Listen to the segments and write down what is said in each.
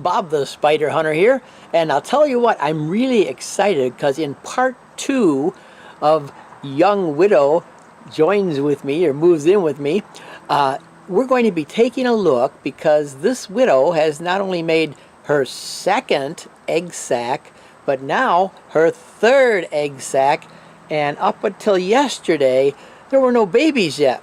Bob the Spider Hunter here, and I'll tell you what, I'm really excited because in part 2 of Young Widow joins with me or moves in with me, we're going to be taking a look because this widow has not only made her second egg sac, but now her third egg sac, and up until yesterday there were no babies yet.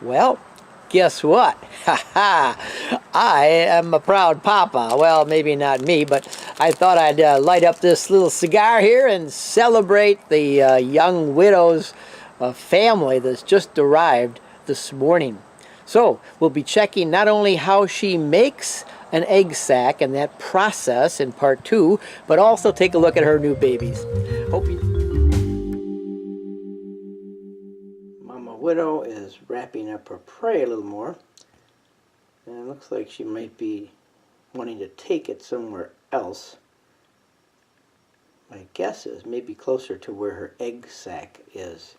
Well, guess what? I am a proud papa. Well, maybe not me, but I thought I'd light up this little cigar here and celebrate the young widow's family that's just arrived this morning. So we'll be checking not only how she makes an egg sac and that process in part 2, but also take a look at her new babies. Hope you... Mama Widow is wrapping up her prey a little more, and it looks like she might be wanting to take it somewhere else. My guess is maybe closer to where her egg sac is.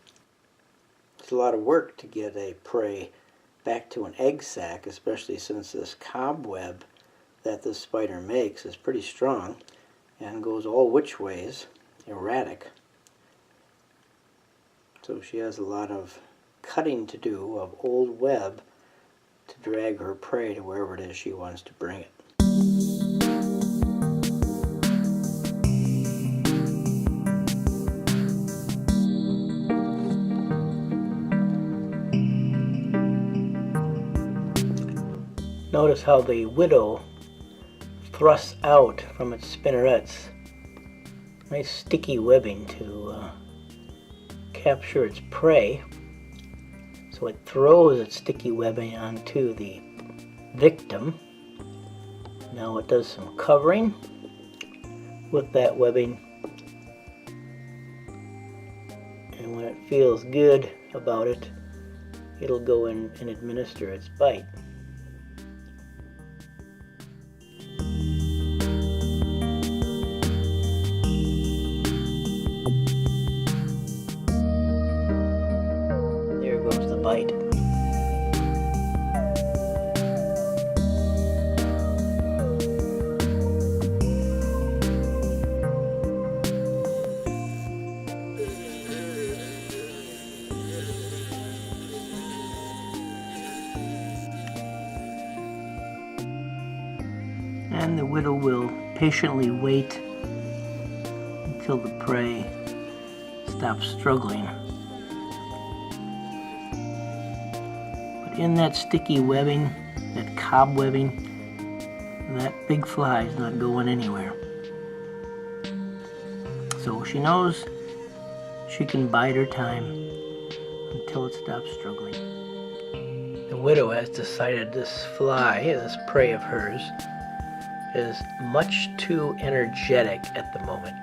It's a lot of work to get a prey back to an egg sac, especially since this cobweb that this spider makes is pretty strong and goes all which ways, erratic. So she has a lot of cutting to do of old web to drag her prey to wherever it is she wants to bring it. Notice how the widow thrusts out from its spinnerets. Nice sticky webbing to capture its prey. So it throws its sticky webbing onto the victim. Now it does some covering with that webbing. And when it feels good about it, it'll go in and administer its bite. Bite. And the widow will patiently wait until the prey stops struggling. In that sticky webbing, that cobwebbing, that big fly is not going anywhere. So she knows she can bide her time until it stops struggling. The widow has decided this fly, this prey of hers, is much too energetic at the moment.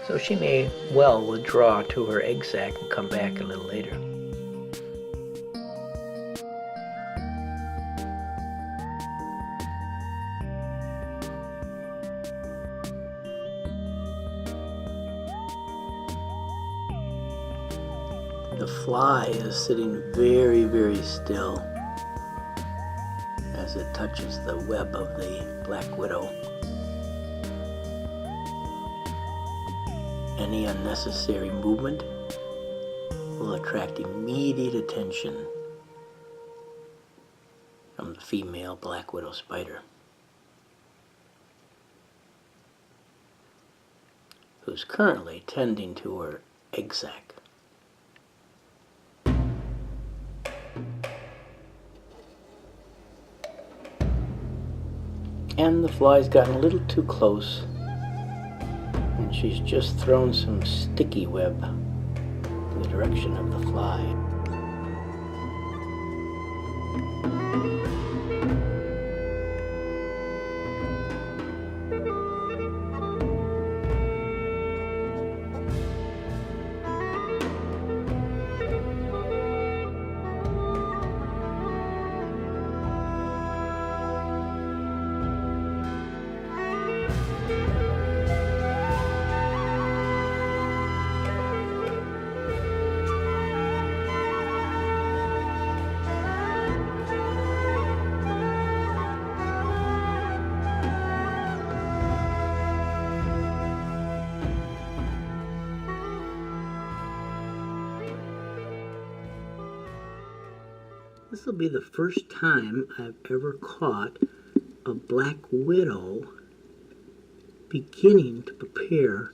So she may well withdraw to her egg sac and come back a little later. The fly is sitting very, very still as it touches the web of the black widow. Any unnecessary movement will attract immediate attention from the female black widow spider, who's currently tending to her egg sac. And the fly's gotten a little too close, and she's just thrown some sticky web in the direction of the fly. This will be the first time I've ever caught a black widow beginning to prepare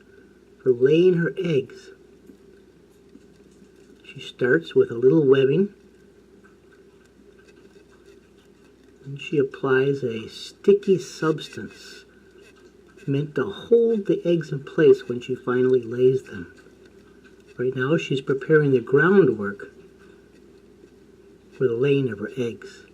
for laying her eggs. She starts with a little webbing, and she applies a sticky substance meant to hold the eggs in place when she finally lays them. Right now she's preparing the groundwork for the laying of her eggs.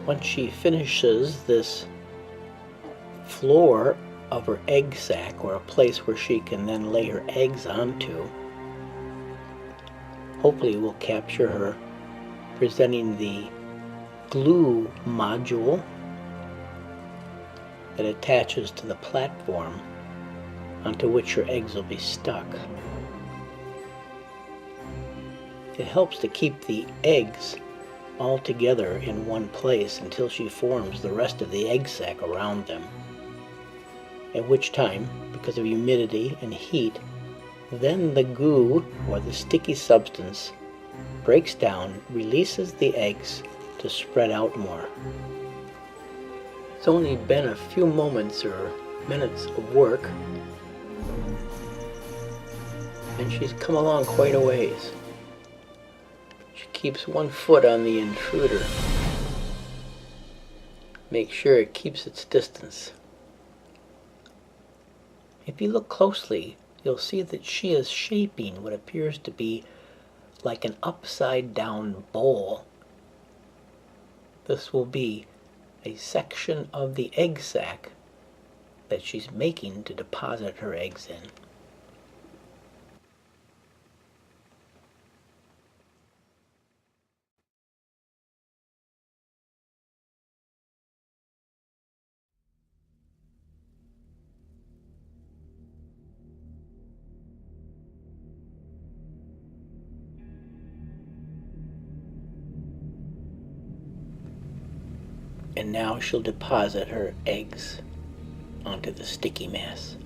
Once she finishes this floor of her egg sac, or a place where she can then lay her eggs onto, hopefully we'll capture her presenting the glue module that attaches to the platform onto which her eggs will be stuck. It helps to keep the eggs all together in one place until she forms the rest of the egg sac around them, at which time, because of humidity and heat, then the goo, or the sticky substance, breaks down, releases the eggs to spread out more. It's only been a few moments or minutes of work, and she's come along quite a ways. She keeps one foot on the intruder. Make sure it keeps its distance. If you look closely, you'll see that she is shaping what appears to be like an upside down bowl. This will be a section of the egg sac that she's making to deposit her eggs in. And now she'll deposit her eggs onto the sticky mass.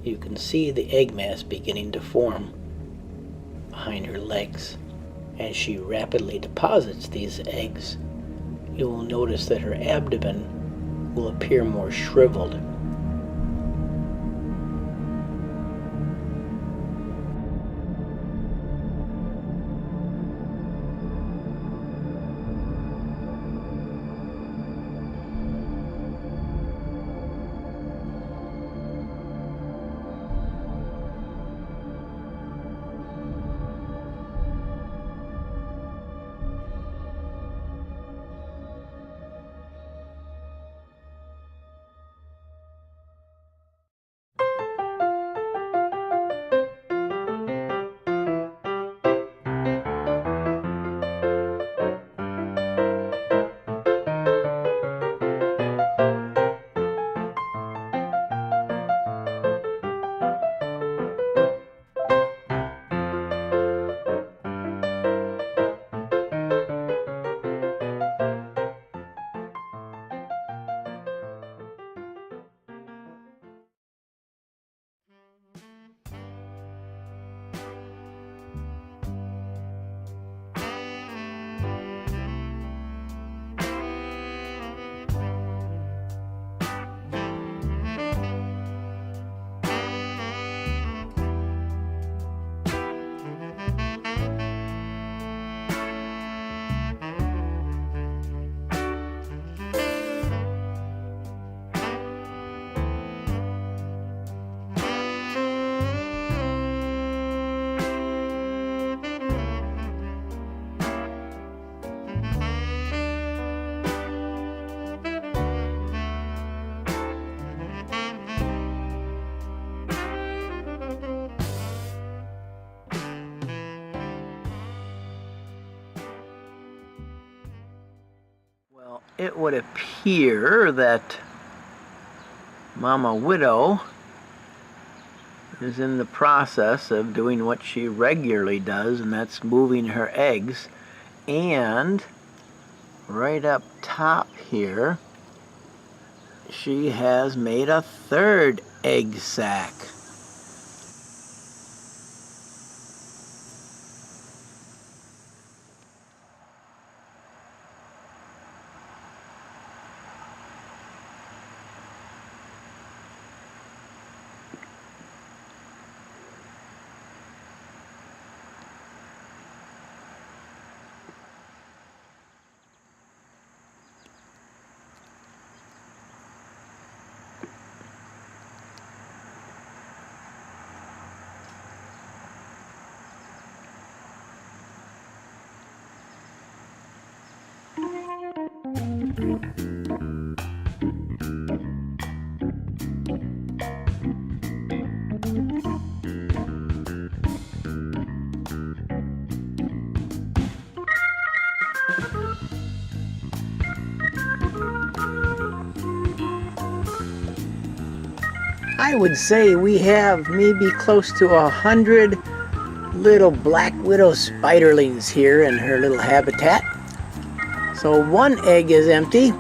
You can see the egg mass beginning to form behind her legs. As she rapidly deposits these eggs, you will notice that her abdomen will appear more shriveled. Well, it would appear that Mama Widow is in the process of doing what she regularly does, and that's moving her eggs. And right up top here, she has made a third egg sac. I would say we have maybe close to 100 little black widow spiderlings here in her little habitat. So one egg is empty,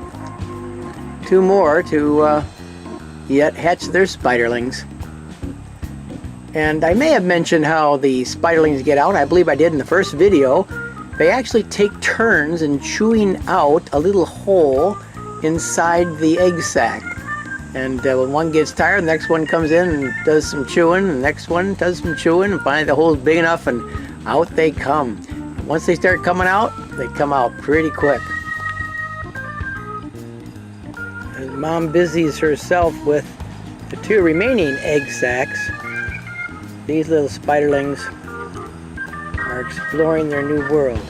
two more to yet hatch their spiderlings. And I may have mentioned how the spiderlings get out. I believe I did in the first video. They actually take turns in chewing out a little hole inside the egg sac. And when one gets tired, the next one comes in and does some chewing, and the next one does some chewing, and finally the hole's big enough and out they come. Once they start coming out, they come out pretty quick. As Mom busies herself with the two remaining egg sacs, these little spiderlings are exploring their new world.